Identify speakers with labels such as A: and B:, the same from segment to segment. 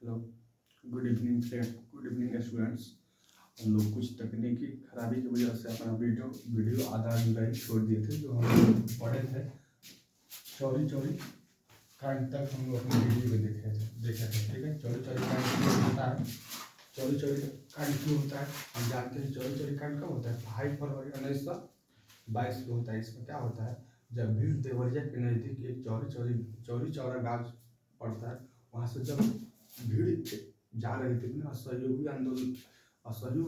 A: Hello, good evening friend, good evening students. हम लोग कुछ तकनीकी खराबी की वजह से अपना वीडियो आधा अधूरा ही छोड़ दिए थे। जो हम लोग पढ़े थे चौरी चौरी कांड तक हम लोग अपने वीडियो में देखे थे। ठीक है, चौरी चौरी कांड क्यों होता है, चौरी चौरी कांड क्यों होता है हम जानते हैं। चौरी चौरी कांड कब होता है? 5 फरवरी 1922 को होता है। इसमें क्या होता है, जब भीड़ देवरिया के नज़दीक एक चौरी चौरा गांव पड़ता है, वहाँ से जब भीड़ जा रही थी ना, असहयोग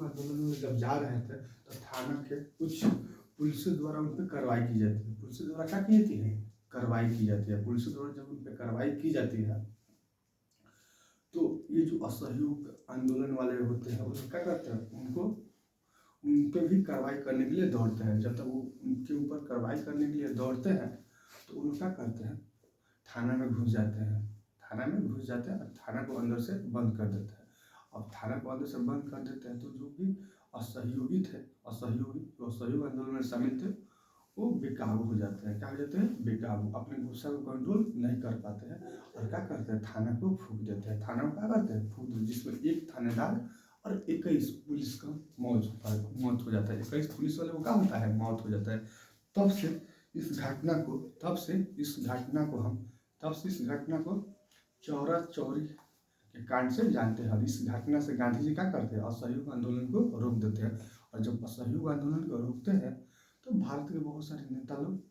A: आंदोलन में जब जा रहे थे तो थाना के कुछ पुलिस द्वारा उन पर कार्रवाई की जाती है। पुलिस द्वारा क्या की जाती है? कार्रवाई की जाती है। पुलिस द्वारा जब उन पर कार्रवाई की जाती है तो ये जो असहयोग आंदोलन वाले होते हैं वो क्या करते हैं, उन पर भी कार्रवाई करने के लिए दौड़ते हैं। जब तक वो उनके ऊपर कार्रवाई करने के लिए दौड़ते हैं तो उन क्या करते हैं, थाना में घुस जाते हैं। थाना में घुस जाते हैं और थाना को अंदर से बंद कर देते हैं। अब थाना को अंदर से बंद कर देते हैं तो जो भी असहयोगी थे, असहयोग आंदोलन में शामिल थे, वो बेकाबू हो जाते हैं। क्या हो जाते हैं? बेकाबू। अपने गुस्सा को कंट्रोल नहीं कर पाते हैं और क्या करते हैं, थाना को फूंक देते हैं। थाना को क्या करते हैं? फूंक देते हैं, जिसमें एक थानेदार और 21 पुलिस का मौत हो जाता है। 21 पुलिस वाले को क्या होता है? मौत हो जाता है। तब से इस घटना को चौरा चौरी के कांड से जानते हैं। इस घटना से गांधी जी क्या करते हैं? असहयोग आंदोलन को रोक देते हैं। और जब असहयोग आंदोलन को रोकते हैं तो भारत के बहुत सारे नेता लोग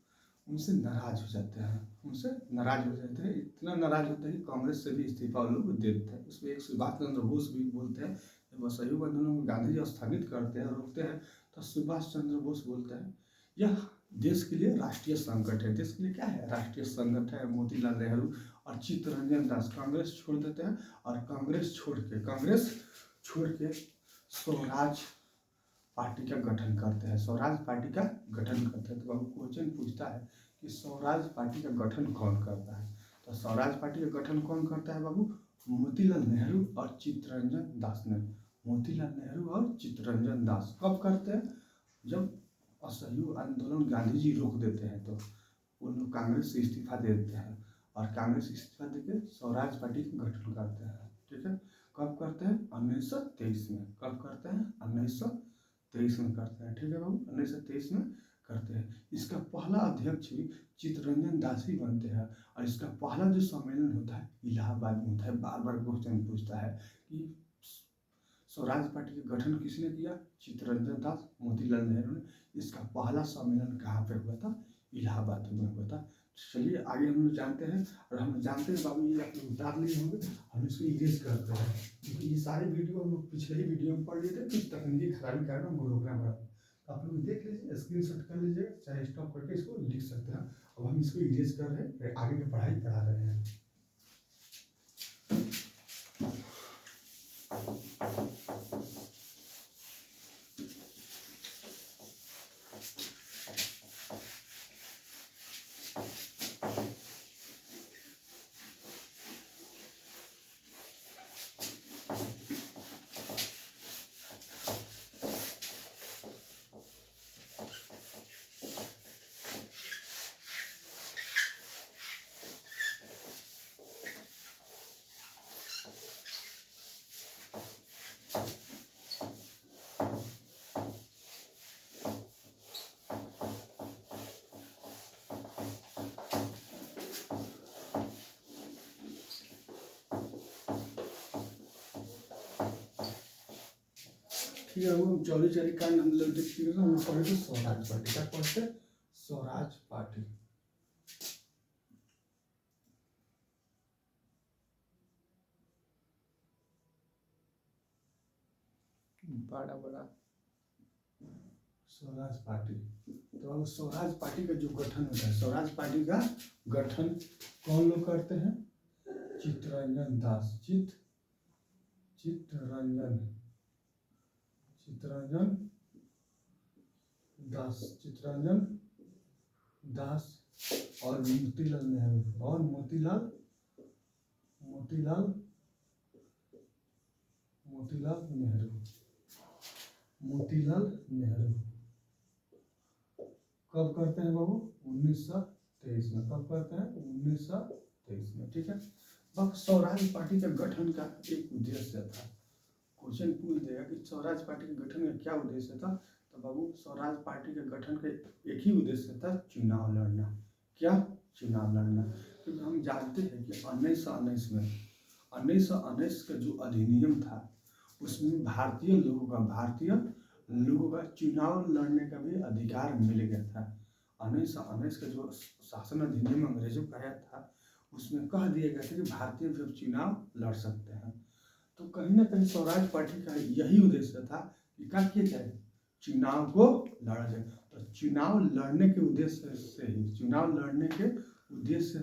A: उनसे नाराज हो जाते हैं। इतना नाराज होते हैं कि कांग्रेस से भी इस्तीफा लोग दे देते हैं। उसमें एक सुभाष चंद्र बोस भी बोलते हैं, जब असहयोग आंदोलन को गांधी जी स्थगित करते हैं, रोकते हैं, तो सुभाष चंद्र बोस बोलते हैं यह देश के लिए राष्ट्रीय संकट है। देश के लिए क्या है? राष्ट्रीय संकट है। मोतीलाल नेहरू और चित्तरंजन दास कांग्रेस छोड़ देते हैं और कांग्रेस छोड़ के स्वराज पार्टी का गठन करते हैं। स्वराज पार्टी का गठन करते हैं। तो बाबू क्वेश्चन पूछता है कि स्वराज पार्टी का गठन कौन करता है? तो स्वराज पार्टी का गठन कौन करता है बाबू? मोतीलाल नेहरू और चित्तरंजन दास ने। मोतीलाल नेहरू और चित्तरंजन दास कब करते हैं? जब असहयोग आंदोलन गांधी जी रोक देते हैं तो उन लोग कांग्रेस से इस्तीफा दे देते हैं और कांग्रेस इस्तीफा देके स्वराज पार्टी का गठन करते हैं। ठीक है, कब करते हैं? 1923 में। कब करते हैं? 1923 में करते हैं। ठीक है बाबू, 1923 में करते हैं। इसका पहला अध्यक्ष भी चित्तरंजन दास ही बनते हैं और इसका पहला जो सम्मेलन होता है इलाहाबाद में होता है। बार बार क्वेश्चन पूछता है कि स्वराज पार्टी का गठन किसने किया? चित्तरंजन दास, मोतीलाल नेहरू ने। इसका पहला सम्मेलन कहाँ पे हुआ था? इलाहाबाद में हुआ था। चलिए आगे हम लोग जानते हैं। और हम जानते हैं बाबू, ये आप लोग उतार लिए होंगे, हम इसको इरेज करते हैं क्योंकि ये सारे वीडियो हम लोग पिछले ही वीडियो में पढ़ लिए थे। कुछ तकनीकी खराबी कारण हमको रोकना पड़ा। तो आप लोग देख लीजिए, स्क्रीनशॉट कर लीजिए, चाहे स्टॉप करके इसको लिख सकते हैं। अब हम इसको इरेज कर रहे हैं, आगे की पढ़ाई पढ़ा रहे हैं। ठीक है, वो चौरी चौरी कांड हम लोग देखिए, हम पढ़े थे स्वराज पार्टी। क्या पढ़ते? स्वराज पार्टी। बड़ा स्वराज पार्टी। तो अब स्वराज पार्टी का जो गठन होता है, स्वराज पार्टी का गठन कौन लोग करते हैं? चित्तरंजन दास, चित्तरंजन दास और मोतीलाल नेहरू और मोतीलाल नेहरू कब करते हैं बाबू? 1923 में। कब करते हैं? 1923 में। ठीक है, वह स्वराज पार्टी का गठन का एक उद्देश्य था। क्वेश्चन पूछ देगा कि स्वराज पार्टी के गठन का क्या उद्देश्य था, तो बाबू स्वराज पार्टी के गठन का एक ही उद्देश्य था, चुनाव लड़ना। क्या? चुनाव लड़ना। क्योंकि हम जानते हैं कि 1919 का जो अधिनियम था उसमें भारतीय लोगों का चुनाव लड़ने का भी अधिकार मिल गया था। 1919 का जो शासन अधिनियम अंग्रेजों का आया था उसमें कह दिया गया था कि भारतीय भी अब चुनाव लड़ सकते हैं। तो कहीं ना कहीं स्वराज पार्टी का यही उद्देश्य था कि क्या किया जाए, चुनाव को लड़ा जाए। तो चुनाव लड़ने के उद्देश्य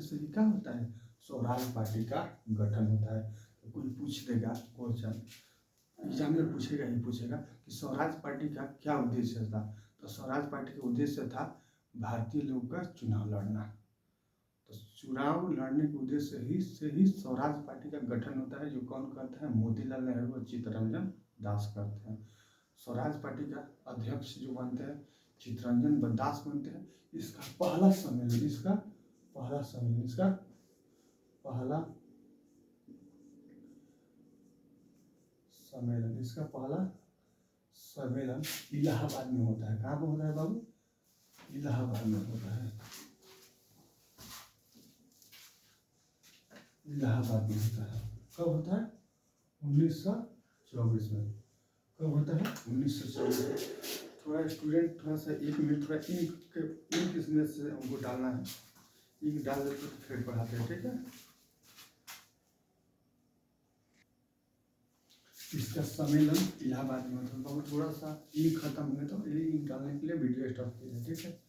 A: से ही क्या होता है, स्वराज पार्टी का गठन होता है। तो कोई पूछ देगा क्वेश्चन, एग्जाम में पूछेगा कि स्वराज पार्टी का क्या उद्देश्य था, तो स्वराज पार्टी का उद्देश्य था भारतीय लोगों का चुनाव लड़ना। तो चुनाव लड़ने के उद्देश्य से ही स्वराज पार्टी का गठन होता है, जो कौन करते हैं, मोतीलाल नेहरू और चित्तरंजन दास करते हैं। स्वराज पार्टी का अध्यक्ष जो बनते हैं चित्तरंजन दास बनते हैं। इसका पहला सम्मेलन इलाहाबाद में होता है। कहाँ पर होता है बाबू? इलाहाबाद में होता है। इलाहाबाद में होता है। कब होता है? 1924 में। कब होता है? 1924। थोड़ा स्टूडेंट थोड़ा सा 1 मिनट थोड़ा इंक इसमें से हमको डालना है, इंक डाल देते तो फिर पढ़ाते हैं, ठीक है। इसका सम्मेलन इलाहाबाद में होता है। थोड़ा सा इंक खत्म हुए तो इंक डालने के लिए वीडियो स्टॉप कीजिए, ठीक है।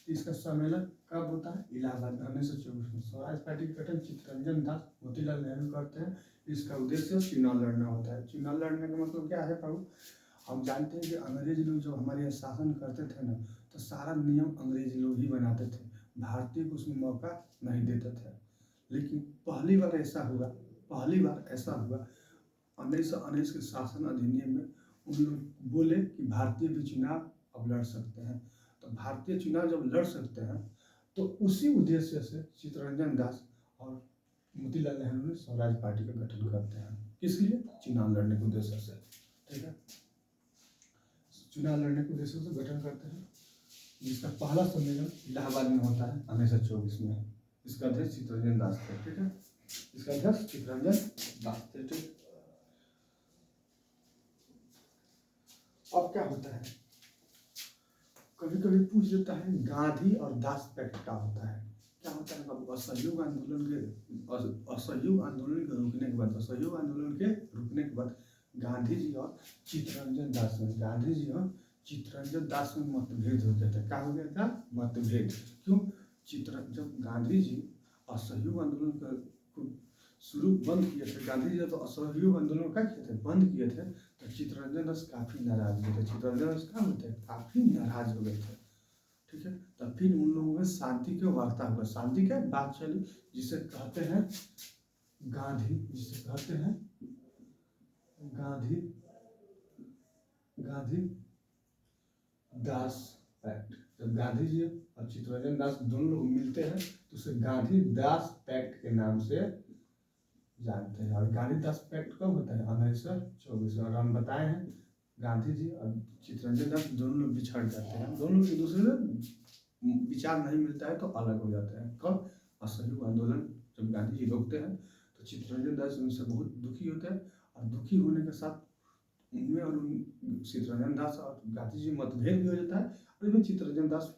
A: इसका सम्मेलन कब होता है? इलाहाबाद में 1924 में। स्वराज पार्टी का गठन चित्तरंजन दास मोतीलाल नेहरू करते हैं। इसका उद्देश्य चुनाव लड़ना होता है। चुनाव लड़ने का मतलब क्या है बाबू? हम जानते हैं कि अंग्रेज लोग जब हमारे यहाँ शासन करते थे ना, तो सारा नियम अंग्रेज लोग ही बनाते थे, भारतीय को उसमें मौका नहीं देते थे। लेकिन पहली बार ऐसा हुआ 1919 के शासन अधिनियम में उन लोग बोले कि भारतीय भी चुनाव अब लड़ सकते हैं। तो भारतीय चुनाव जब लड़ सकते हैं तो उसी उद्देश्य से चित्तरंजन दास और मोतीलाल नेहरू ने स्वराज पार्टी का गठन करते हैं। किस लिए? चुनाव लड़ने के उद्देश्य से, ठीक है। चुनाव लड़ने के उद्देश्य से गठन करते हैं, जिसका पहला सम्मेलन इलाहाबाद में होता है 1924 में। इसका अध्यक्ष चित्तरंजन दास थे, ठीक है। इसका अध्यक्ष चित्तरंजन दास थे, ठीक। अब क्या होता है, कभी कभी पूछ देता है गांधी और दास पैक्ट क्या होता है। क्या होता है बाबू? असहयोग आंदोलन के रुकने के बाद गांधी जी और चित्तरंजन दास में मतभेद हो गया था। क्या हो गया था? मतभेद। क्यों? जब गांधी जी असहयोग आंदोलन को शुरू बंद किए थे, गांधी जी तो असहयोग आंदोलन क्या किए थे, बंद किए थे, तो चित्तरंजन दास काफी नाराज हुए थे। काफी नाराज हो गए थे, ठीक है। तब फिर उन लोगों में शांति के वार्ता हुआ, शांति के बात चली, जिसे कहते हैं गांधी दास पैक्ट। जब गांधी जी और चित्तरंजन दास दोनों लोग मिलते हैं तो उसे गांधी दास पैक्ट के नाम से जानते हैं। और गांधी दास पैक्ट कब होता है? 1924। और हम बताए हैं गांधी जी और चित्तरंजन दास दोनों लोग बिछड़ जाते हैं, दोनों एक दूसरे से विचार नहीं मिलता है तो अलग हो जाते हैं। कब? असहयोग आंदोलन जब गांधी जी रोकते हैं तो चित्तरंजन दास उनसे बहुत दुखी होते हैं, और दुखी होने के साथ उनमें और चित्तरंजन दास और गांधी जी मतभेद भी हो जाता है, और इसमें चित्तरंजन दास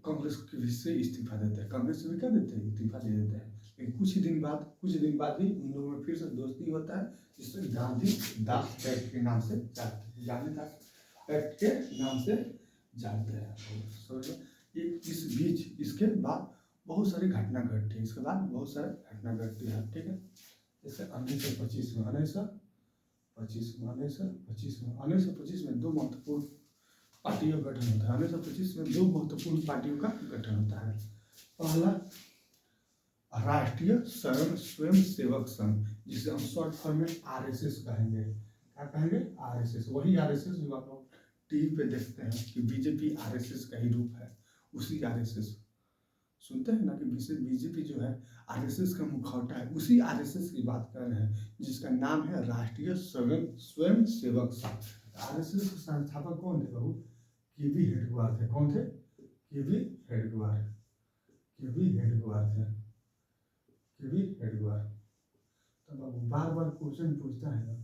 A: कांग्रेस से इस्तीफा देते हैं। कांग्रेस से भी क्या देते हैं? इस्तीफा दे देते हैं। लेकिन कुछ दिन बाद ही उन लोगों में फिर से दोस्ती होता है, जिससे गांधी दास पैक्ट के नाम से जानते हैं। इसके बाद बहुत सारी घटना घटती है। ठीक है। जैसे 1925 में 2 महत्वपूर्ण पार्टियों का गठन होता है। 1925 में 2 महत्वपूर्ण पार्टियों का गठन होता है। पहला राष्ट्रीय स्वयं सेवक संघ, जिसे हम शॉर्ट फॉर्म में RSS कहेंगे। क्या कहेंगे? RSS। वही RSS जो आप लोग टीवी पे देखते हैं कि बीजेपी RSS का ही रूप है, उसी RSS सुनते हैं ना कि बीजेपी जो है आरएसएस का मुखौटा है, उसी आरएसएस की बात कर रहे हैं जिसका नाम है राष्ट्रीय स्वयं सेवक संघ। आरएसएस के संस्थापक कौन थे बाबू? केवी हेडगेवार थे। कौन थे? केवी हेडगेवार। केवी हेडगेवार थे। केवी हेडगेवार। तो बाबू बार बार क्वेश्चन पूछता है ना,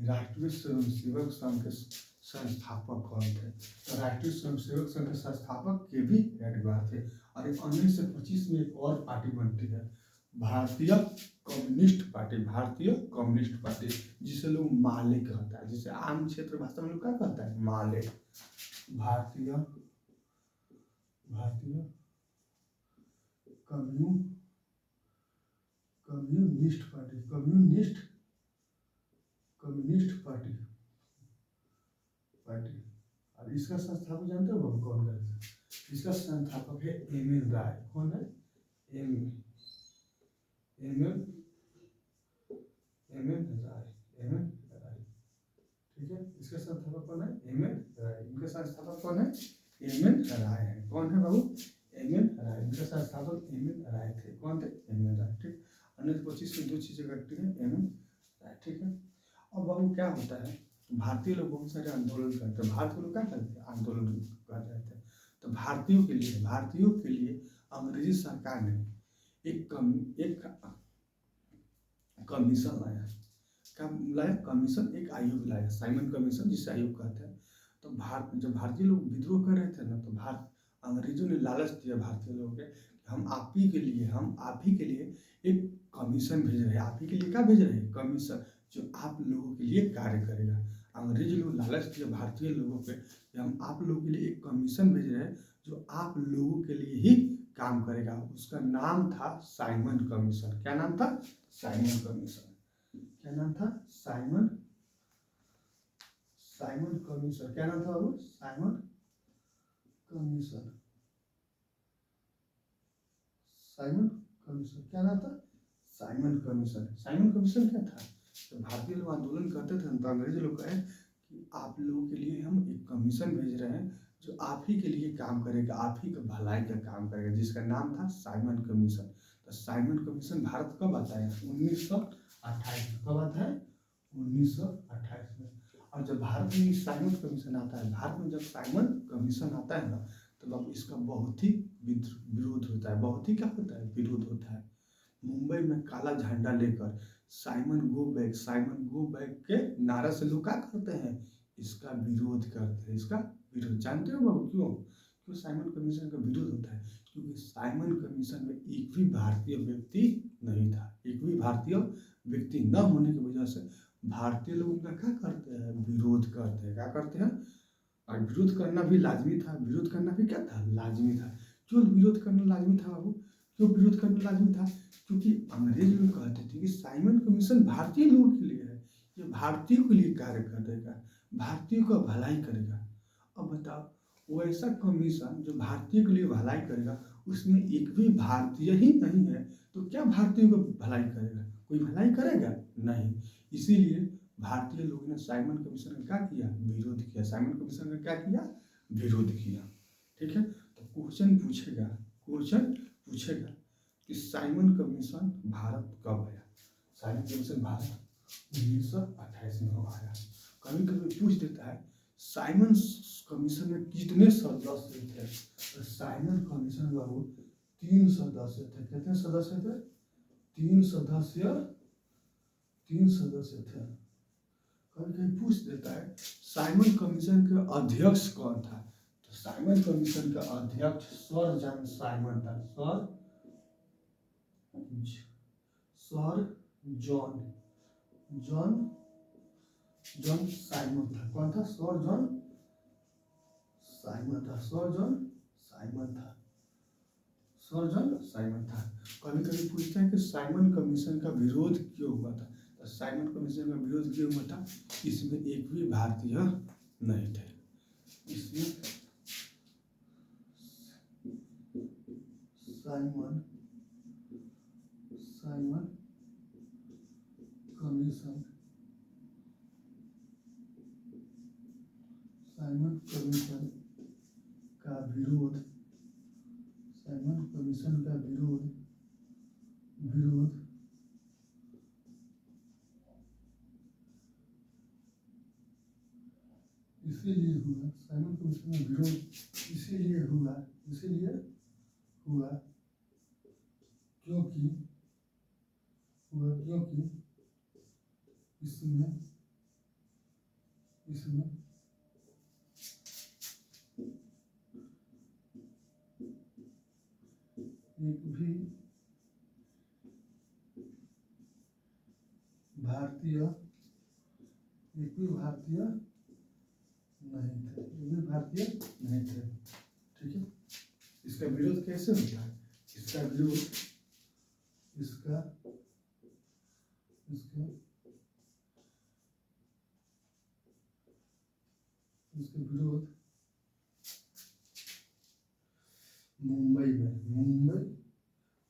A: राष्ट्रीय स्वयंसेवक संघ के संस्थापक कौन थे? तो राष्ट्रीय स्वयंसेवक संघ के संस्थापक केवी हेडगेवार थे। और 1925 में एक और पार्टी बनती है, भारतीय कम्युनिस्ट पार्टी। भारतीय कम्युनिस्ट पार्टी जिसे लोग माले कहता है, जिसे आम क्षेत्र भाषा में लोग क्या कहता है? माले। भारतीय कम्युनिस्ट पार्टी। Communist party. और इसका संस्थापक जानते हो बाबू कौन है? इसका संस्थापक है एम.एन. राय। कौन है? एम.एन. राय। ठीक है, इसके संस्थापक कौन है? एम.एन. राय। इनके संस्थापक कौन है? एम.एन. राय है। कौन है बाबू? एम.एन. राय। इनके संस्थापक एम.एन. राय थे। कौन थे? एम.एन. राय। ठीक, 1925 में दो चीजें घटती हैं, एम.एन. राय। ठीक है, अब बाबू क्या होता है, भारतीय लोग बहुत सारे आंदोलन करते हैं। भारतीय लोग क्या करते हैं? आंदोलन कर रहे थे। तो भारतीयों के लिए अंग्रेजी सरकार ने एक कमीशन लाया। क्या लाया? कमीशन, एक आयोग लाया, साइमन कमीशन, जिसे आयोग कहते हैं। तो जब भारतीय लोग विद्रोह कर रहे थे ना, तो अंग्रेजों ने लालच दिया भारतीय लोगों के, हम आप ही के लिए एक कमीशन भेज रहे हैं। आप ही के लिए क्या भेज रहे हैं? कमीशन, जो आप लोगों के लिए कार्य करेगा। अंग्रेज लोग लालच दिया भारतीय लोगों पे कि हम आप लोगों के लिए एक कमीशन भेज रहे हैं जो आप लोगों के लिए ही काम करेगा। उसका नाम था साइमन कमीशन। क्या नाम था? Simon commission. क्या नाम था? Simon commission. क्या नाम था बाबू? Simon commission. Simon commission. क्या नाम था? Simon commission. साइमन कमीशन क्या था? तो भारतीय लोग आंदोलन करते थे तो अंग्रेज लोग कहे कि आप लोगों के लिए हम एक कमीशन भेज रहे हैं जो आप ही के लिए काम करेगा, आप ही का भलाई का काम करेगा, जिसका नाम था साइमन कमीशन। तो साइमन कमीशन भारत कब आता है? 1928 में। कब आता है? 1928 में। और जब भारत में साइमन कमीशन आता है, भारत में जब साइमन कमीशन आता है ना, तो अब इसका बहुत ही विरोध होता है। बहुत ही क्या होता है? विरोध होता है। मुंबई में काला झंडा लेकर साइमन गो बैक के नारा से लोग क्या करते हैं? इसका विरोध करते हैं। इसका विरोध जानते हो बाबू क्यों साइमन कमीशन का विरोध होता है? क्योंकि साइमन कमीशन में एक भी भारतीय व्यक्ति नहीं था। एक भी भारतीय व्यक्ति न होने की वजह से भारतीय लोग उनका क्या करते हैं? विरोध करते हैं। क्या करते हैं? और विरोध करना भी लाजमी था। विरोध करना भी क्या था? लाजमी था। क्यों विरोध करना लाजमी था बाबू? क्यों विरोध करना लाजमी था? क्योंकि अंग्रेज लोग कहते थे कि साइमन कमीशन भारतीय लोगों के लिए है, ये भारतीयों के लिए कार्य करेगा, भारतीयों का भलाई करेगा। अब बताओ, वो ऐसा कमीशन जो भारतीयों के लिए भलाई करेगा, उसमें एक भी भारतीय ही नहीं है, तो क्या भारतीयों को भलाई करेगा? कोई भलाई करेगा? नहीं। इसीलिए भारतीय लोगों ने साइमन कमीशन का क्या किया? विरोध किया। साइमन कमीशन का क्या किया? विरोध किया। ठीक है, तो क्वेश्चन पूछेगा कि साइमन कमीशन भारत कब आया? साइमन कमीशन भारत 1928 में आया। कभी कभी पूछ देता है साइमन कमीशन में कितने सदस्य थे? तो साइमन कमीशन बाबू 3 सदस्य थे। कितने सदस्य थे? 3 सदस्य थे। कभी कभी पूछ देता है साइमन कमीशन के अध्यक्ष कौन था? तो साइमन कमीशन का अध्यक्ष सर जॉन साइमन था। सर जॉन साइमन था। कौन था? सर जॉन साइमन था। कभी कभी पूछता है कि साइमन कमीशन का विरोध क्यों हुआ था? तो साइमन कमीशन का विरोध क्यों हुआ था? इसमें एक भी भारतीय नहीं थे। इसमें साइमन कमीशन का विरोध साइमन कमीशन का विरोध विरोध इसीलिए हुआ, साइमन कमीशन का विरोध इसीलिए हुआ क्योंकि इसमें एक भी भारतीय नहीं थे। ठीक है, इसका विरोध कैसे होता है? इसका विरोध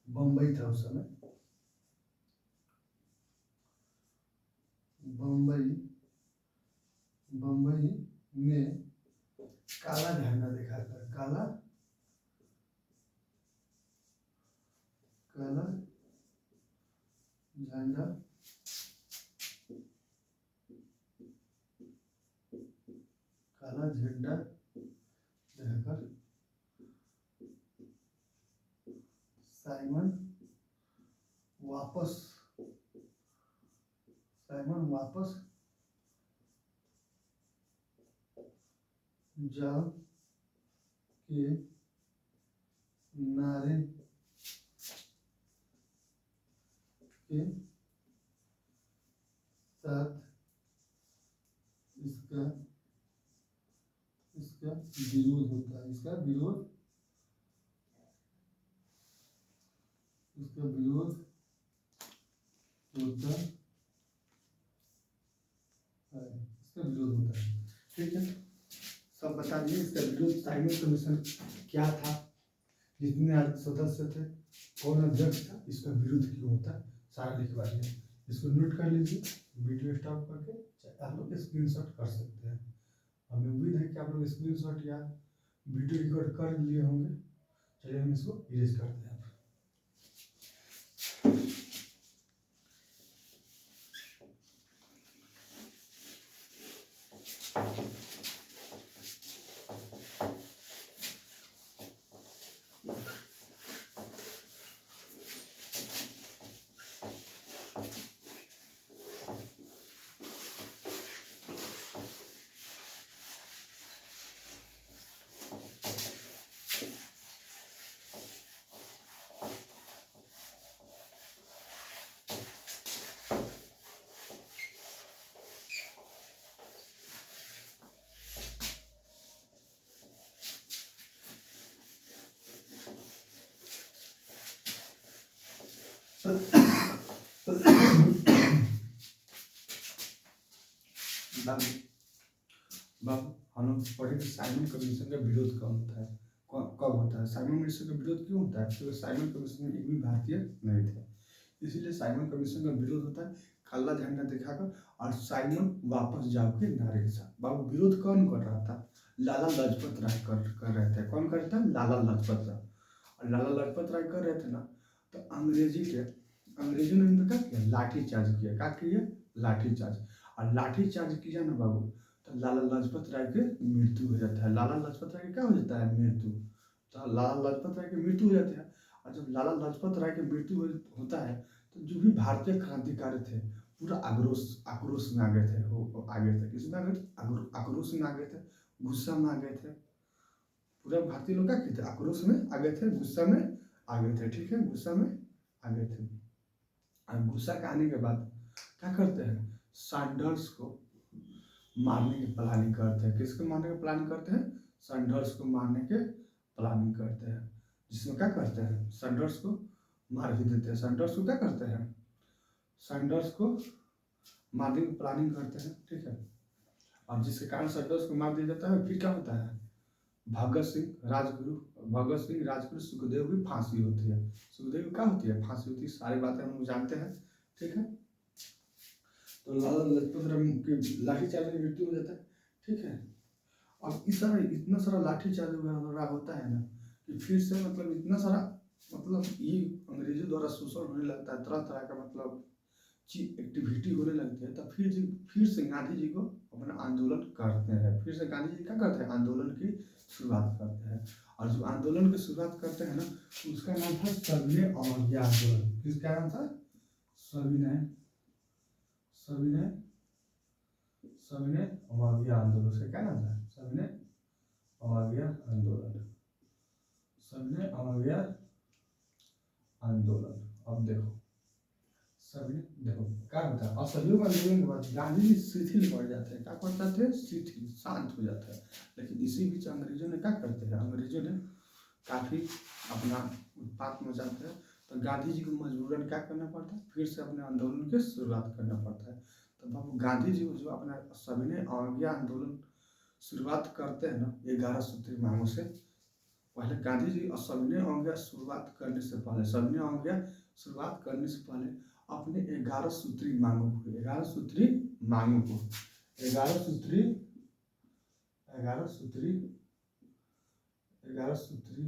A: बम्बई था उस समय, बम्बई में काला झंडा दिखाकर काला झंडा दिखाकर साइमन वापस जाओ के नारे के साथ इसका विरोध होता है। इसका विरोध होता है। ठीक है, सब बता दिए। इसका विरोध साइमन कमीशन क्या था, जितने सदस्य थे, कौन अध्यक्ष था, इसका विरोध क्यों होता है, सारा लिखवा दिया। इसको नोट कर लीजिए, वीडियो स्टॉप करके आप लोग स्क्रीनशॉट कर सकते हैं। हमें उम्मीद है कि आप लोग स्क्रीनशॉट या वीडियो रिकॉर्ड कर लिए होंगे। चलिए हम इसको इरेज करते हैं। हम लोग पढ़े कि साइमन कमीशन का विरोध कब होता है। साइमन कमीशन का विरोध क्यों होता है? क्योंकि साइमन कमीशन में एक भी भारतीय नहीं थे, इसीलिए साइमन कमीशन का विरोध होता है काला झंडा दिखाकर और साइमन वापस जाओ के नारे के साथ। बाबू विरोध कौन कर रहा था? लाला लाजपत राय कर रहे थे। कौन करता है? लाला लाजपत राय। और लाला लाजपत राय कर रहे थे ना, तो अंग्रेजों ने इनका क्या किया? लाठीचार्ज किया। क्या किया? लाठीचार्ज। और लाठीचार्ज किया ना बाबू, तो लाला लाजपत राय की मृत्यु हो जाता है। लाला लाजपत राय की क्या हो जाता है? मृत्यु। तो लाला लाजपत राय की मृत्यु हो जाती है। और जब लाला लाजपत राय की मृत्यु होता है, तो जो भी भारतीय क्रांतिकारी थे पूरा आक्रोश में आ गए थे। वो आ गए थे, किसमें आ गए थे? आक्रोश में आ गए थे, गुस्सा में आ गए थे। पूरा भारतीय लोग क्या कहते? आक्रोश में आ गए थे, गुस्सा में आ गए थे। ठीक है, गुस्सा में आ गए थे। और गुस्सा के आने के बाद क्या करते हैं? सैंडर्स को मारने की प्लानिंग करते हैं। किसको मारने की प्लानिंग करते हैं? सैंडर्स को मारने के प्लानिंग करते हैं। जिसमें क्या करते हैं? सैंडर्स को मार भी देते हैं। सैंडर्स को क्या करते हैं? सैंडर्स को मारने की प्लानिंग करते हैं। ठीक है, और जिसके कारण सैंडर्स को मार दिया जाता है, फिर क्या होता है? भगत सिंह राजगुरु सुखदेव की फांसी होती है। सुखदेव की क्या होती है? फांसी होती है। सारी बातें हम लोग जानते हैं। ठीक है, तो लाला लाजपत राय की लाठीचार्ज में मृत्यु हो जाता है। ठीक है, अब इतना सारा लाठीचार्ज वगैरह होता है ना, कि फिर से मतलब इतना सारा मतलब ये अंग्रेजों द्वारा शोषण होने लगता है, तरह तरह का मतलब एक्टिविटी होने लगती है, तब फिर से गांधी जी को अपना आंदोलन करते हैं। फिर से गांधी जी क्या करते हैं, आंदोलन की शुरुआत करते हैं। और जो आंदोलन की शुरुआत करते हैं ना, उसका नाम था सविनय अवज्ञा आंदोलन। किसका नाम था, सविनय सविनय सविनय अवज्ञा आंदोलन। उसका क्या नाम था, सविनय अवज्ञा आंदोलन, सविनय अवज्ञा आंदोलन। अब देखो सभी देखो क्या होता है, असहयोग आंदोलन के बाद गांधी जी शिथिल पड़ जाते हैं। क्या पड़ता थे, शिथिल, शांत हो जाता है। लेकिन इसी बीच अंग्रेजों ने क्या करते हैं, अंग्रेजों ने काफ़ी अपना उत्पात मचाते हैं। तो गांधी जी को मजबूरन क्या करना पड़ता है, फिर से अपने आंदोलन की शुरुआत करना पड़ता है। तो बाबू गांधी जी जो अपना सविनय अवज्ञा आंदोलन शुरुआत करते हैं ना 11 सूत्री मांगों से पहले। गांधी जी सविनय अवज्ञा शुरुआत करने से पहले, सविनय अवज्ञा शुरुआत करने से पहले अपने 11 सूत्री मांगों को 11 सूत्री मांगों को 11 सूत्री 11 सूत्री 11 सूत्री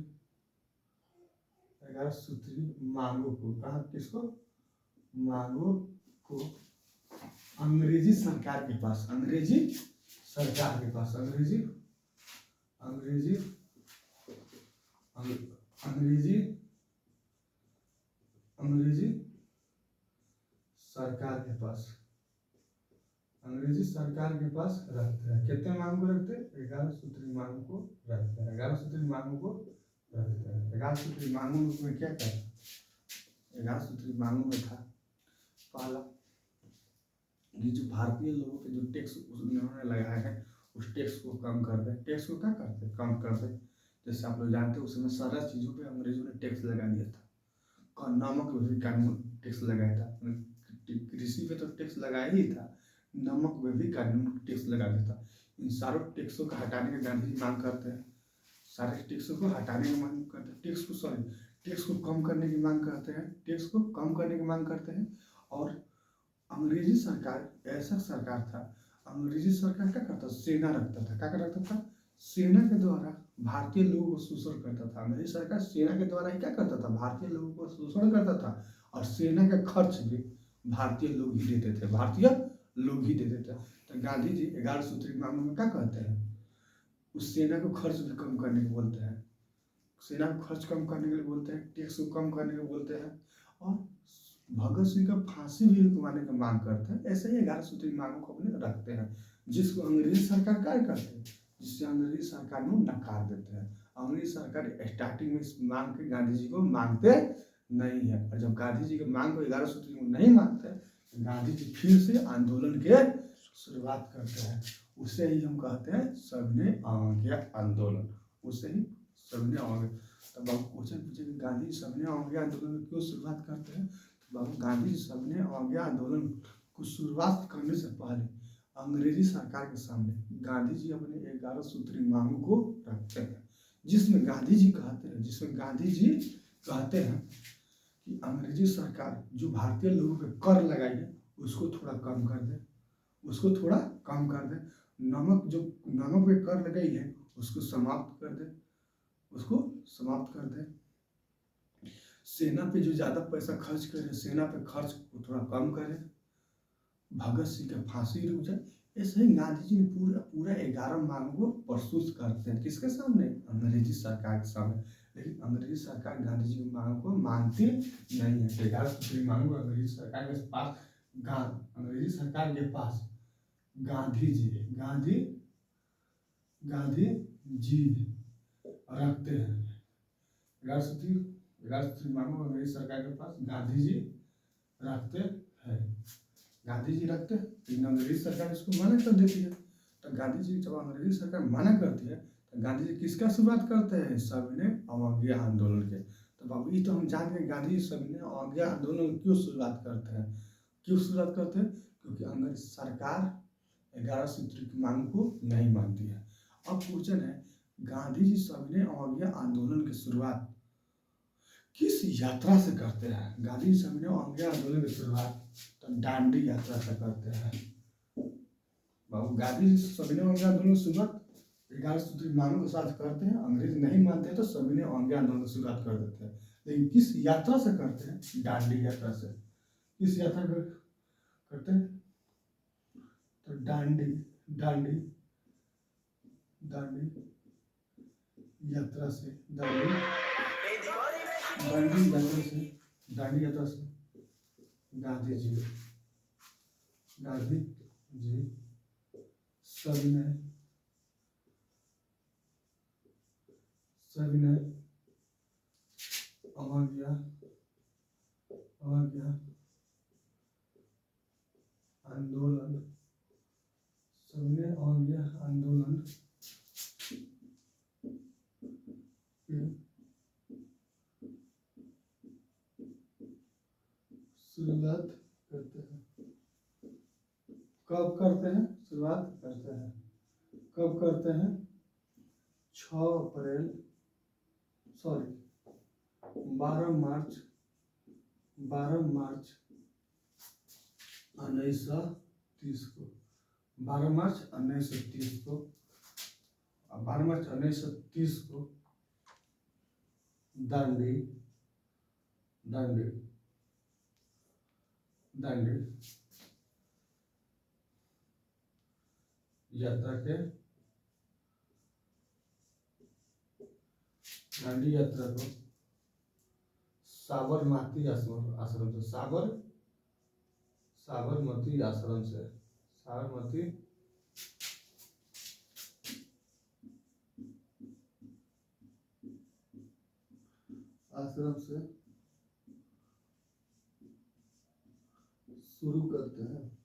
A: 11 सूत्री मांगों को कहा, किसको, मांगों को अंग्रेजी सरकार के पास, अंग्रेजी सरकार के पास, अंग्रेजी अंग्रेजी अंग्रेजी अंग्रेजी सरकार के पास, अंग्रेजी सरकार के पास रखते हैं। कितने मांग को रखते हैं, 11 सूत्री मांग को रखते हैं। 11 सूत्री मांगों को रखते हैं। 11 सूत्री मांगों में क्या था, 11 सूत्री मांगों में था पहला, ये जो भारतीय लोगों पे जो टैक्स उन्होंने लगाया है, उस टैक्स को कम कर दे। टैक्स को क्या करते, कम कर दे। जैसे आप लोग जानते हैं उस समय सारा चीज़ों पे अंग्रेजों ने टैक्स लगा दिया था। नमक पे भी कानून टैक्स लगाया था, कृषि पे तो टैक्स लगाया ही था, नमक पे भी कानून टैक्स लगा दिया था। इन सारों टैक्सों को हटाने की गांधी जी मांग करते हैं। सारे टैक्सों को हटाने की मांग करते हैं, टैक्स को कम करने की मांग करते हैं, टैक्स को कम करने की मांग करते हैं। और अंग्रेजी सरकार ऐसा सरकार था, अंग्रेजी सरकार क्या करता, सेना रखता था। क्या रखता था, सेना के द्वारा भारतीय लोगों को शोषण करता था। अंग्रेजी सरकार सेना के द्वारा ही क्या करता था, भारतीय लोगों को शोषण करता था। और सेना का खर्च भी भारतीय लोग ही देते थे, भारतीय लोग ही देते थे। तो गांधी जी 11 सूत्री मांगों में क्या कहते हैं, उस सेना को खर्च भी कम करने को बोलते हैं, सेना को खर्च कम करने के लिए बोलते हैं, टैक्स को कम करने को बोलते हैं, और भगत सिंह का फांसी भी रुकवाने की मांग करते हैं। ऐसे ही 11 सूत्री मांगों को अपने रखते हैं, जिसको अंग्रेजी सरकार क्या करते हैं, जिससे अंग्रेजी सरकार को नकार देते हैं। अंग्रेजी सरकार स्टार्टिंग में इस मांग के गांधी जी को मांगते नहीं है, और जब गांधी जी के मांग को 11 सूत्री को नहीं मानते, तो गांधी जी फिर से आंदोलन के शुरुआत करते हैं। उसे ही हम कहते हैं सविनय अवज्ञा आंदोलन, उसे ही सविनय अवज्ञा। तब आप क्वेश्चन पूछे कि गांधी जी सविनय अवज्ञा आंदोलन में क्यों शुरुआत करते हैं, तो बाबू गांधी जी सविनय अवज्ञा आंदोलन को शुरुआत करने से पहले अंग्रेजी सरकार के सामने गांधी जी अपने 11 सूत्री मांगों को रखते हैं, जिसमें गांधी जी कहते हैं कि अंग्रेजी सरकार जो भारतीय लोगों पे कर लगाई है उसको थोड़ा कम कर दे, उसको थोड़ा कम कर दे। नमक पे कर लगाई है उसको समाप्त कर दे, उसको समाप्त कर दे। सेना पे जो ज़्यादा पैसा खर्च करे, सेना पे खर्च को थोड़ा कम करे। भगत सिंह का फांसी रुक जाए। ऐसे ही गांधी जी ने पूरा 11 मांगों को प्रस्तुत करते हैं, किसके सामने, अंग्रेजी सरकार के सामने। लेकिन अंग्रेजी सरकार गांधी जी की मांगों को मानती नहीं है। 11 सूत्री मांगों को अंग्रेजी सरकार के पास अंग्रेजी सरकार के पास गांधी जी रखते हैं। 11 सूत्री मांगों अंग्रेजी सरकार के पास गांधी जी रखते हैं, लेकिन अंग्रेजी सरकार इसको मना कर देती है। तो गांधी जी जब अंग्रेजी सरकार मना करती है, तो गांधी जी किसका शुरुआत करते हैं, सविनय अवज्ञा आंदोलन के। तो बाबू ये तो हम जान गए गांधी जी सविनय अवज्ञा आंदोलन क्यों शुरुआत करते हैं, क्योंकि अंग्रेज सरकार 11 सूत्री की मांग को नहीं मानती है। अब क्वेश्चन है, गांधी जी सविनय अवज्ञा आंदोलन की शुरुआत किस यात्रा से करते हैं। गांधी जी सविनय अवज्ञा आंदोलन की शुरुआत तो दांडी यात्रा से करते हैं। बाबू गांधी जी सविनय अवज्ञा आंदोलन की शुरुआत 11 सूत्री मांगों के साथ करते हैं, अंग्रेज नहीं मानते हैं तो सविनय अवज्ञा आंदोलन की शुरुआत कर देते हैं। लेकिन किस यात्रा से करते हैं? दांडी यात्रा से। किस यात्रा करते हैं? तो दांडी दांडी दांडी यात्रा से, दांडी दांडी यात्रा से, दांडी यात्रा से गांधी जी सविनय अवज्ञा आंदोलन, सविनय अवज्ञा आंदोलन की शुरुआत करते हैं। कब करते हैं? शुरुआत करते हैं। कब करते हैं? 12 मार्च 1930 को, 12 मार्च 1930 को, 12 मार्च 1930 को दांडी यात्रा के, दांडी यात्रा को साबरमती आश्रम से, साबरमती आश्रम से, साबरमती आश्रम से शुरू करते हैं।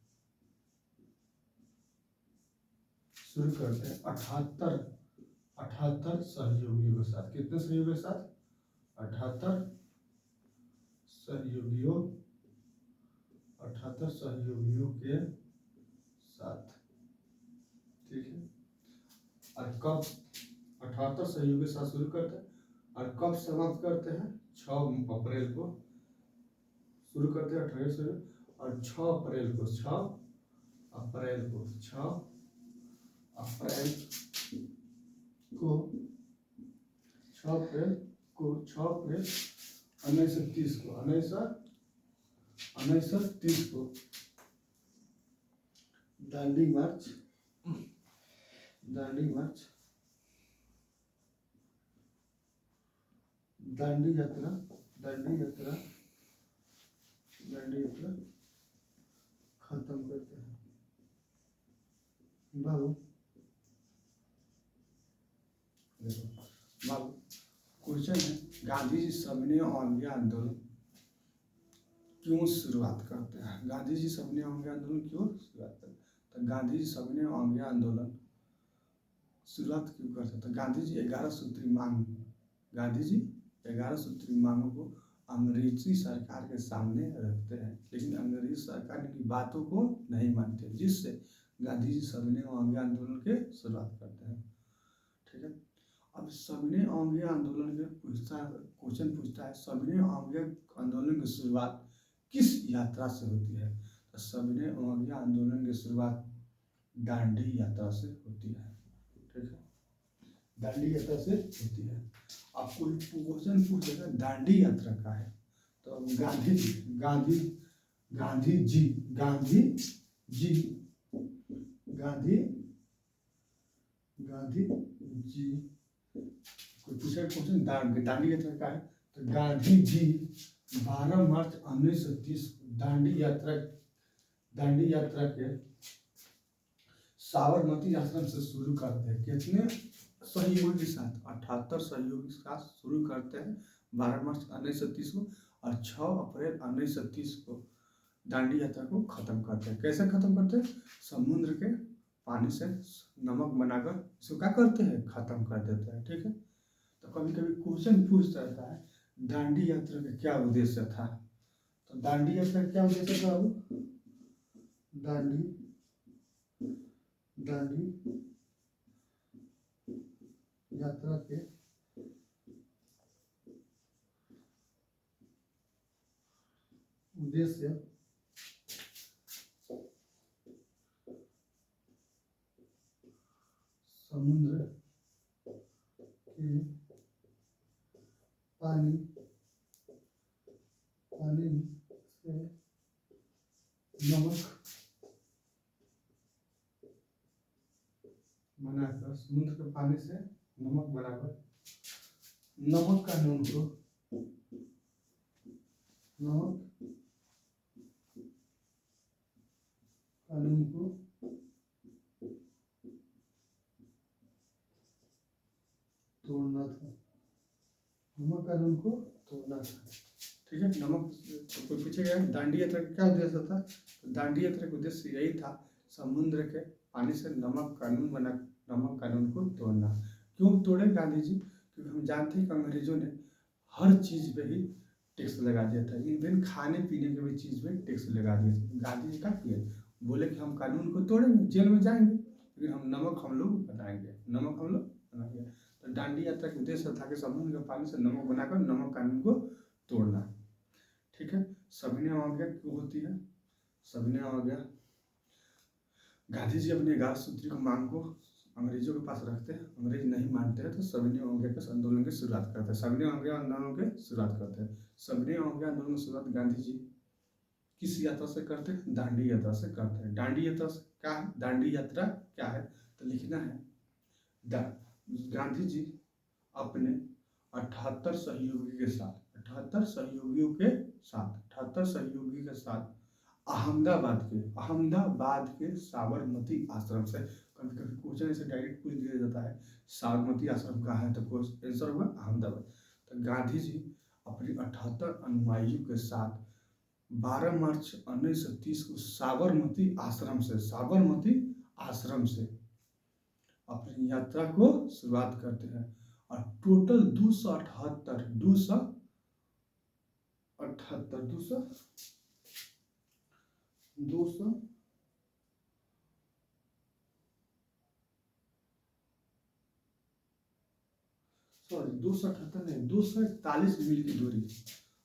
A: 78 सहयोगियों के साथ। कितने सहयोगियों के साथ? 78 सहयोगियों के साथ। ठीक है। और कब 78 सहयोगियों के साथ शुरू करते हैं और कब समाप्त करते हैं? 6 अप्रैल को शुरू करते हैं 18 से, और 6 अप्रैल को 6 अप्रैल 1930 को दांडी मार्च दांडी यात्रा खत्म करते हैं। बाबू क्वेश्चन है, गांधी जी सविनय अवज्ञा आंदोलन क्यों शुरुआत करते हैं? गांधी जी सविनय अवज्ञा आंदोलन क्यों शुरुआत करते हैं? तो गांधी जी सविनय अवज्ञा आंदोलन शुरुआत क्यों करते हैं? तो गांधी जी 11 सूत्री मांगों को अंग्रेजी सरकार के सामने रखते हैं, लेकिन अंग्रेजी सरकार की बातों को नहीं मानते, जिससे गांधी जी सविनय अवज्ञा आंदोलन के शुरुआत करते हैं। ठीक है। अब सविनय अवज्ञा आंदोलन के क्वेश्चन पूछता है, सविनय अवज्ञा आंदोलन की शुरुआत किस यात्रा से होती है? तो सविनय अवज्ञा आंदोलन की शुरुआत दांडी यात्रा से होती है। ठीक है। दांडी यात्रा से होती है। आपको क्वेश्चन पूछेगा दांडी यात्रा का है, तो गांधी जी कोई पूछेगा क्वेश्चन दांडी यात्रा का है, तो गांधी जी 12 मार्च 1930 दांडी यात्रा के साबरमती आश्रम से शुरू करते हैं। कितने सहयोगी के साथ? 78 सहयोगी के साथ शुरू करते हैं 12 मार्च 1930 को, और 6 अप्रैल 1930 को दांडी यात्रा को खत्म करते हैं। कैसे खत्म करते हैं? समुद्र के पानी से नमक बनाकर इसको क्या करते हैं? खत्म कर देते हैं। ठीक है। तो कभी कभी क्वेश्चन पूछ रहता है दांडी यात्रा का क्या उद्देश्य था? तो दांडी यात्रा का क्या उद्देश्य था? दांडी यात्रा के उद्देश्य समुद्र के पानी पानी से नमक बनाकर, समुद्र के पानी से नमक बनाकर नमक कानून को तोड़ना था, नमक कानून को तोड़ना था। ठीक है, नमक तो पूछे गया दांडी यात्रा का क्या उद्देश्य था? तो दांडी यात्रा का उद्देश्य यही था, समुद्र के पानी से नमक कानून को तोड़ना। क्यों तोड़े गांधी जी? क्योंकि हम जानते हैं कि अंग्रेजों ने हर चीज पे ही टैक्स लगा दिया था, इवन खाने पीने के भी चीज पे टैक्स लगा दिया था। गांधी जी क्या किए? बोले कि हम कानून को तोड़ेंगे, जेल में जाएंगे, लेकिन नमक हम लोग बनाएंगे। तो दांडी यात्रा का उद्देश्य था कि समुद्र के पानी से नमक बनाकर नमक कानून को तोड़ना। ठीक है, सविनय अवज्ञा क्यों होती है? सविनय अवज्ञा, गांधी जी अपने 11 सूत्री की मांग को अंग्रेजों के पास रखते हैं, अंग्रेज नहीं मानते हैं, तो सविनय अवज्ञा के आंदोलन की शुरुआत करते हैं। सविनय अवज्ञा आंदोलन की शुरुआत करते हैं। सविनय अवज्ञा आंदोलन की शुरुआत गांधी जी किस यात्रा से करते हैं? दांडी यात्रा से करते हैं। दांडी यात्रा क्या है? दांडी यात्रा क्या है? तो लिखना है, गांधी जी अपने 78 सहयोगी के साथ 78 सहयोगी के साथ अहमदाबाद के साबरमती आश्रम से, कभी कभी क्वेश्चन ऐसे डायरेक्ट पूछ दिया जाता है, साबरमती आश्रम कहाँ है? तो आंसर होगा अहमदाबाद। तो गांधी जी अपने 78 अनुयायियों के साथ 12 मार्च 1930 को साबरमती आश्रम से अपनी यात्रा को शुरुआत करते हैं। और टोटल 278 नहीं, 241 मील की दूरी।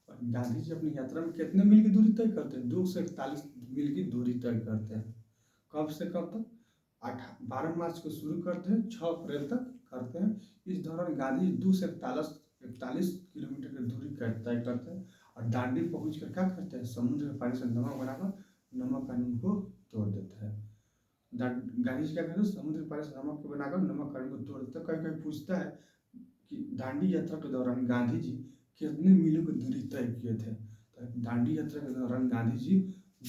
A: और गांधी जी अपनी यात्रा में कितने मील की दूरी तय करते हैं? 241 मील की दूरी तय करते हैं। कब से कब तक? 12 मार्च को शुरू करते हैं, 6 अप्रैल तक करते हैं। इस दौरान गांधी 241 किलोमीटर की दूरी तय करते हैं और दांडी पहुंचकर क्या करते हैं? समुद्र के पानी से नमक बनाकर नमक कानून को तोड़ देते हैं। गांधी जी क्या करते हैं? समुद्र के पानी से नमक को बनाकर नमक कानून को तोड़ देते हैं। कहीं कहीं पूछता है कि दांडी यात्रा के दौरान गांधी जी कितने मीलों की दूरी तय किए थे? तो दांडी यात्रा के दौरान गांधी जी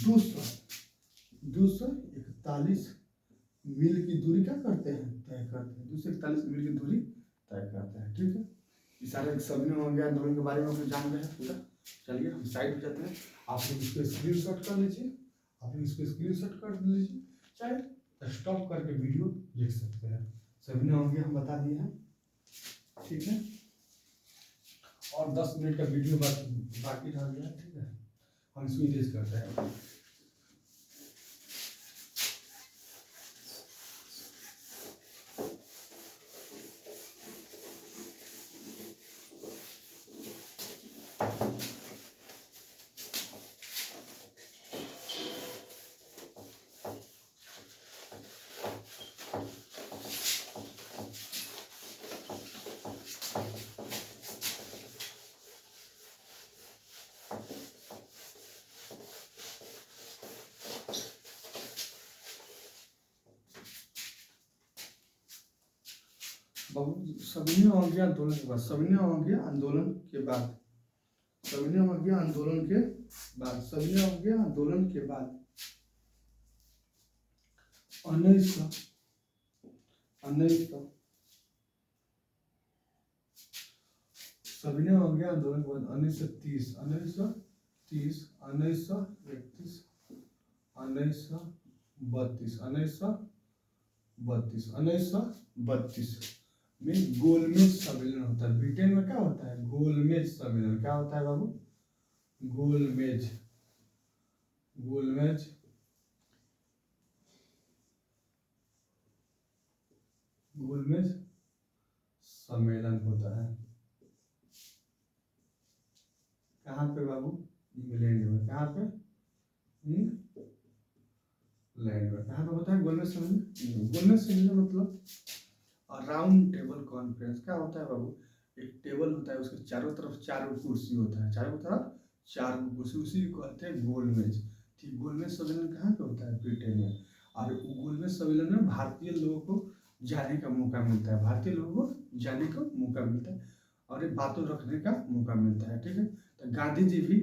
A: 241 मील की दूरी क्या करते हैं? तय करते हैं। 241 मील की दूरी तय करते हैं। ठीक है, इस सारे सविनय अवज्ञा आंदोलन के बारे में आप जान गए हैं पूरा। चलिए हम साइड हो जाते हैं। आप लोग इसको स्क्रीनशॉट कर लीजिए, चाहे स्टॉप करके वीडियो लिख सकते हैं। सविनय अवज्ञा हम बता दिए हैं। ठीक है, और 10 मिनट का वीडियो बाकी रह गया। ठीक है, हम इसको इरेज करते हैं। सविनय अवज्ञा आंदोलन के बाद सविनय अवज्ञा आंदोलन के बाद 1930, 1931, 1932 में गोलमेज सम्मेलन होता है। ब्रिटेन में क्या होता है? गोलमेज सम्मेलन। क्या होता है बाबू? गोलमेज सम्मेलन होता है। कहाँ पे बाबू? इंग्लैंड में। कहाँ पे? इंग्लैंड में। कहाँ पे होता है गोलमेज सम्मेलन? गोलमेज सम्मेलन मतलब और राउंड टेबल कॉन्फ्रेंस क्या होता है बाबू, एक टेबल होता है, उसके चारों तरफ 4 कुर्सी होता है, चारों तरफ 4 कुर्सी, उसी को कहते हैं गोलमेज। ठीक, गोलमेज सम्मेलन कहाँ पे होता है, ब्रिटेन में। और गोलमेज सम्मेलन में भारतीय लोगों को जाने का मौका मिलता है, भारतीय लोगों को जाने का मौका मिलता है और एक बातों रखने का मौका मिलता है। ठीक है, तो गांधी जी भी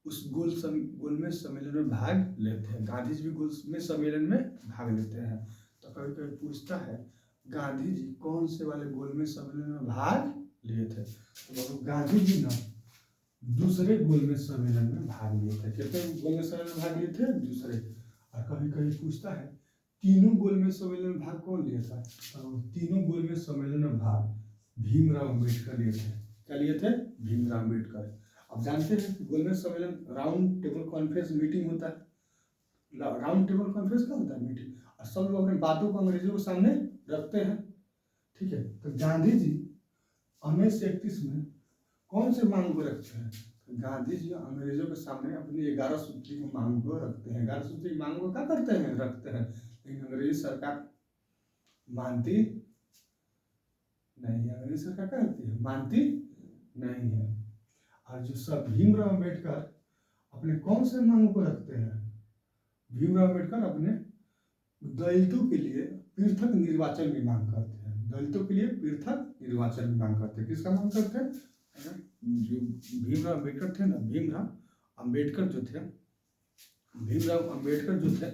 A: उस गोलमेज सम्मेलन में भाग लेते हैं, गांधी जी भी गोलमेज सम्मेलन में भाग लेते हैं। तो कभी कभी पूछता है गांधी जी कौन से वाले गोलमेज सम्मेलन में भाग लिए थे, तो गांधी जी ना दूसरे गोलमेज सम्मेलन में भाग लिए थे। कितने गोलमेज सम्मेलन में भाग लिए थे, दूसरे। और कभी कभी पूछता है तीनों गोलमेज सम्मेलन में भाग कौन लिया था, तीनों गोलमेज सम्मेलन में भाग भीमराव अम्बेडकर लिए थे। क्या लिए थे, भीमराव अम्बेडकर। अब जानते हैं कि गोलमेज सम्मेलन राउंड टेबल कॉन्फ्रेंस मीटिंग होता है। राउंड टेबल कॉन्फ्रेंस क्या होता है, मीटिंग, और सब लोग अपने बातों को अंग्रेजों के सामने रखते हैं। ठीक है, तो गांधी जी 1931 में कौन से मांग को रखते हैं, गांधी जी अंग्रेजों के सामने अपनी 11 सूत्री की मांग को रखते हैं। 11 सूत्री की मांग को क्या करते हैं, रखते हैं, लेकिन अंग्रेजी सरकार मानती नहीं है, अंग्रेजी सरकार क्या करती है, मानती नहीं है। और जो सब भीमराव अम्बेडकर अपने कौन से मांग को रखते हैं, भीमराव अम्बेडकर अपने दलितों के लिए पृथक निर्वाचन की मांग करते हैं, दलितों के लिए पृथक निर्वाचन की मांग करते हैं। किसका मांग करते हैं, जो भीमराव अम्बेडकर थे ना, भीमराव अम्बेडकर जो थे, भीमराव अम्बेडकर जो थे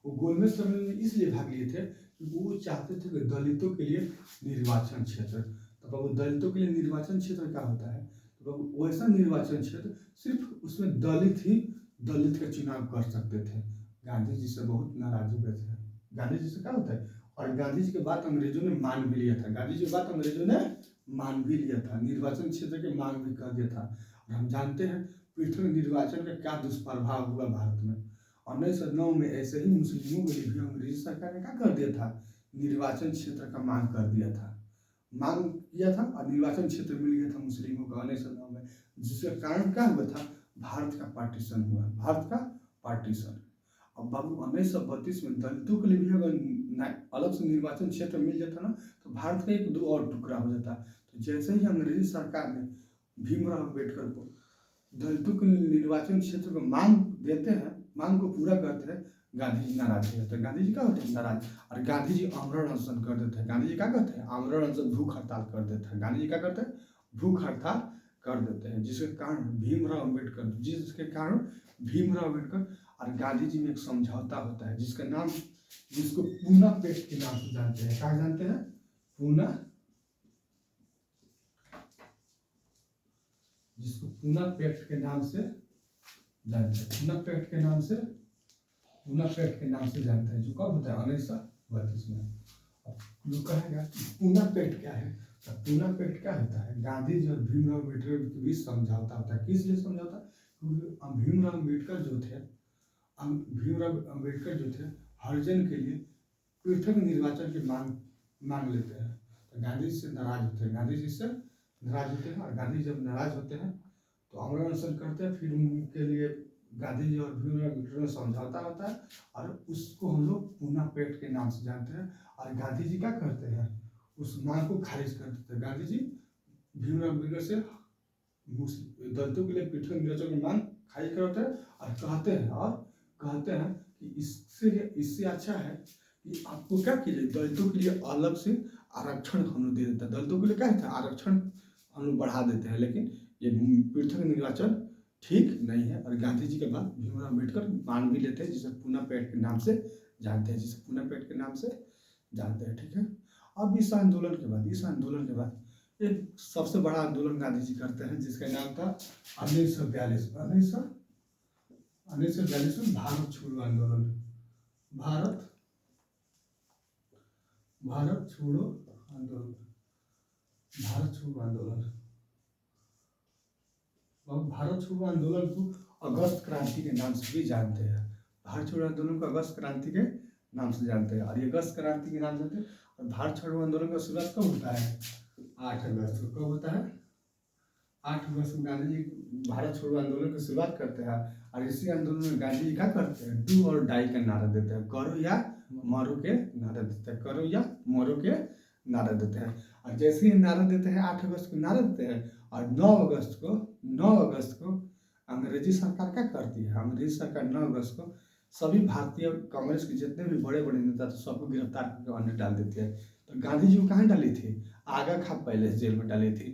A: वो गोलमेज सम्मेलन में इसलिए भाग लिए थे क्योंकि वो चाहते थे कि दलितों के लिए निर्वाचन क्षेत्र, तो बाबू दलितों के लिए निर्वाचन क्षेत्र क्या होता है, तो बाबू वैसा निर्वाचन क्षेत्र सिर्फ उसमें दलित ही दलित का चुनाव कर सकते थे। गांधी जी से बहुत नाराज हो गए थे, गांधी जी से क्या होता है, और गांधी जी की बात अंग्रेजों ने मान भी लिया था, गांधी जी की बात अंग्रेजों ने मान भी लिया था, निर्वाचन क्षेत्र की मांग भी कर दिया था। और हम जानते हैं पृथक निर्वाचन का क्या दुष्प्रभाव हुआ भारत में। 1909 में ऐसे ही मुस्लिमों के लिए भी अंग्रेजी सरकार ने क्या कर दिया था, निर्वाचन क्षेत्र का मांग कर दिया था, मांग किया था और निर्वाचन क्षेत्र मिल गया था मुस्लिमों का 1909 में, जिसके कारण क्या हुआ था, भारत का पार्टीशन हुआ, भारत का पार्टीशन। अब बाबू 1932 में दलितों के लिए भी अगर अलग से निर्वाचन क्षेत्र मिल जाता ना तो भारत का एक 2 और टुकड़ा हो जाता। तो जैसे ही अंग्रेजी सरकार ने भीमराव अम्बेडकर को दलितों के निर्वाचन क्षेत्र को मांग देते हैं, मांग को पूरा करते हैं, गांधी जी नाराज हो जाते हैं। गांधी जी क्या होते हैं, नाराज, और गांधी जी आमरण अनशन कर देते हैं। गांधी जी क्या करते हैं, आमरण अनशन, भूख हड़ताल कर देते हैं। गांधी जी क्या करते हैं, भूख हड़ताल कर देते हैं, जिसके कारण भीमराव अम्बेडकर और गांधी जी में एक समझौता होता है जिसका नाम, जिसको पूना पैक्ट के नाम से जानते हैं। क्या जानते हैं, पूना, जिसको पूना पैक्ट के नाम से जानते हैं, पूना पैक्ट के नाम से, पूना पैक्ट के नाम से जानते हैं, जो कब होता है 1932 में। जो कहेगा पूना पैक्ट क्या है, तो पूना पैक्ट क्या होता है, गांधी जी और भीमराव अम्बेडकर के बीच समझौता होता है। किस लिए समझौता, क्योंकि भीमराव अम्बेडकर जो थे हरिजन के लिए पृथक निर्वाचन की मांग लेते हैं। तो गांधी जी से नाराज होते हैं, और गांधी जब नाराज होते हैं तो आमरण अनशन करते हैं। फिर उनके लिए गांधी जी और भीमराव अम्बेडकर में समझौता होता है और उसको हम लोग पूना पैक्ट के नाम से जानते हैं। और गांधी जी क्या करते हैं, उस मांग को खारिज कर देते हैं। गांधी जी भीमराव अम्बेडकर से दलितों के लिए पृथक निर्वाचन की मांग खारिज करते हैं और कहते हैं कि इससे अच्छा है कि आपको क्या कीजिए, दलितों के लिए अलग से आरक्षण हम लोग दे देते हैं। दलितों के लिए क्या है, आरक्षण हम लोग बढ़ा देते हैं, लेकिन ये पृथक निर्वाचन ठीक नहीं है। और गांधी जी के बाद भीमराव अम्बेडकर मान भी लेते हैं, जिसे पूना पैक्ट के नाम से जानते हैं, ठीक है। अब इस आंदोलन के बाद एक सबसे बड़ा आंदोलन गांधी जी करते हैं जिसका नाम था 1942 में भारत छोड़ो आंदोलन। भारत छोड़ो आंदोलन। भारत छोड़ो आंदोलन को अगस्त क्रांति के नाम से भी जानते हैं। भारत छोड़ो आंदोलन को अगस्त क्रांति के नाम से जानते हैं, और ये अगस्त क्रांति के नाम से। और भारत छोड़ो आंदोलन का शुरुआत कब होता है, 8 अगस्त को। कब होता है, 8 अगस्त को गांधी जी भारत छोड़ो आंदोलन की शुरुआत करते हैं। और इसी आंदोलन में गांधी जी क्या करते हैं, डू और डाई का नारा देते हैं, करो या मरो के नारा देते हैं, करो या मरो के नारा देते हैं। और जैसे ही नारा देते हैं 8 अगस्त को नारा देते हैं और 9 अगस्त को अंग्रेजी सरकार क्या करती है, अंग्रेजी सरकार 9 अगस्त को सभी भारतीय कांग्रेस के जितने भी बड़े बड़े नेता थे सबको गिरफ्तार करके अंदर डाल देती है। तो गांधी जी को कहाँ डाली थी, आगा खाप पैलेस जेल में डाली थी,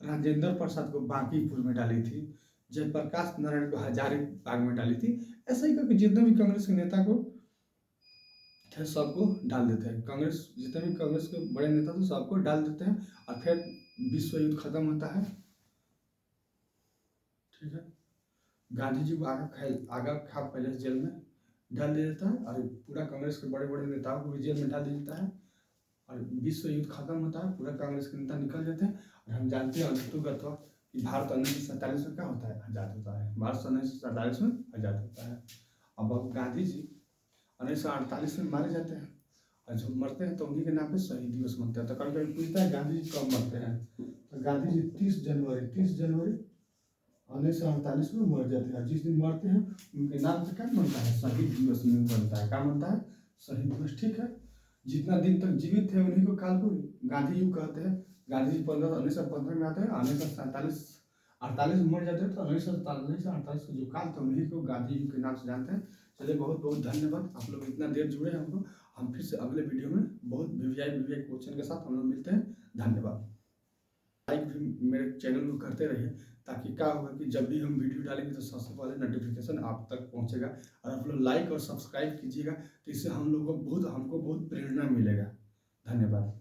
A: राजेंद्र प्रसाद को बांकीपुर में डाली थी, जयप्रकाश नारायण को हजारीबाग में डाली थी। ऐसा ही करके जितने भी कांग्रेस के नेता को थे सबको डाल देते हैं, कांग्रेस जितने भी कांग्रेस के बड़े नेता थे सबको डाल देते हैं और फिर विश्व युद्ध खत्म होता है। ठीक है, गांधी जी को आगा खाप पैलेस जेल में डाल दिया जाता है और पूरा कांग्रेस के बड़े बड़े नेताओं को भी जेल में डाल दिया जाता है और विश्व युद्ध खत्म होता है, पूरा कांग्रेस के नेता निकल जाते हैं। और हम जानते हैं अंतुगत कि भारत 1947 में क्या होता है, आज़ाद होता है, भारत 1947 में आज़ाद होता है। अब गांधी जी 1948 में मारे जाते हैं और जब मरते हैं तो उन्हीं के नाम पे शहीद दिवस मनते हैं। तो कभी कभी पूछता है गांधी जी कब मरते हैं, तो गांधी जी 30 जनवरी 1948 में मर जाते हैं। जिस दिन मरते हैं उनके नाम से क्या बनता है, शहीद दिवस बनता है। क्या बनता है, शहीद दिवस। ठीक है, जितना दिन तक जीवित थे उन्हीं को काल को गांधी जी कहते हैं। गांधी जी 1915 में आते हैं, 1948 में मर जाते हैं, तो 1948 का जो काल था उन्हीं को गांधी जी के नाम से जानते हैं। चलिए, बहुत बहुत धन्यवाद, आप लोग इतना देर जुड़े हैं हमको। हम फिर से अगले वीडियो में बहुत वीवीआई क्वेश्चन के साथ हम लोग मिलते हैं। धन्यवाद। लाइक भी मेरे चैनल को करते रहिए, ताकि क्या होगा कि जब भी हम वीडियो डालेंगे तो सबसे पहले नोटिफिकेशन आप तक पहुंचेगा। और आप लोग लाइक और सब्सक्राइब कीजिएगा, तो इससे हमको बहुत प्रेरणा मिलेगा। धन्यवाद।